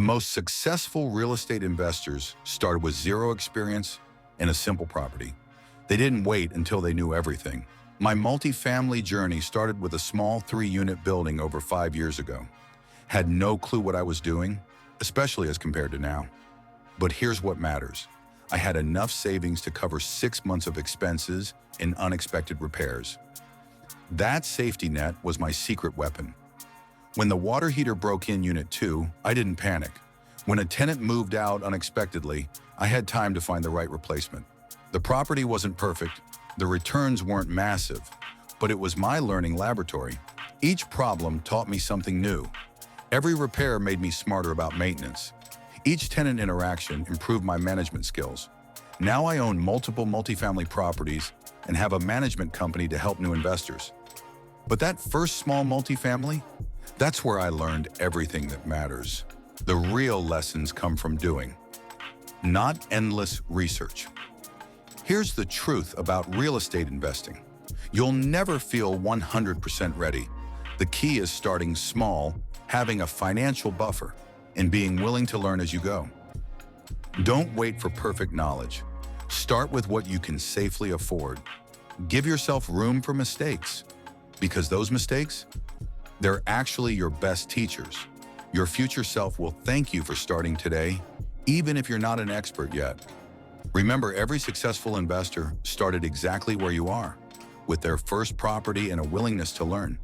The most successful real estate investors started with zero experience and a simple property. They didn't wait until they knew everything. My multifamily journey started with a small 3-unit building over 5 years ago. Had no clue what I was doing, especially as compared to now. But here's what matters. I had enough savings to cover 6 months of expenses and unexpected repairs. That safety net was my secret weapon. When the water heater broke in Unit 2, I didn't panic. When a tenant moved out unexpectedly, I had time to find the right replacement. The property wasn't perfect, the returns weren't massive, but it was my learning laboratory. Each problem taught me something new. Every repair made me smarter about maintenance. Each tenant interaction improved my management skills. Now I own multiple multifamily properties and have a management company to help new investors. But that first small multifamily, that's where I learned everything that matters. The real lessons come from doing, not endless research. Here's the truth about real estate investing. You'll never feel 100% ready. The key is starting small, having a financial buffer, and being willing to learn as you go. Don't wait for perfect knowledge. Start with what you can safely afford. Give yourself room for mistakes, because those mistakes, they're actually your best teachers. Your future self will thank you for starting today, even if you're not an expert yet. Remember, every successful investor started exactly where you are, with their first property and a willingness to learn.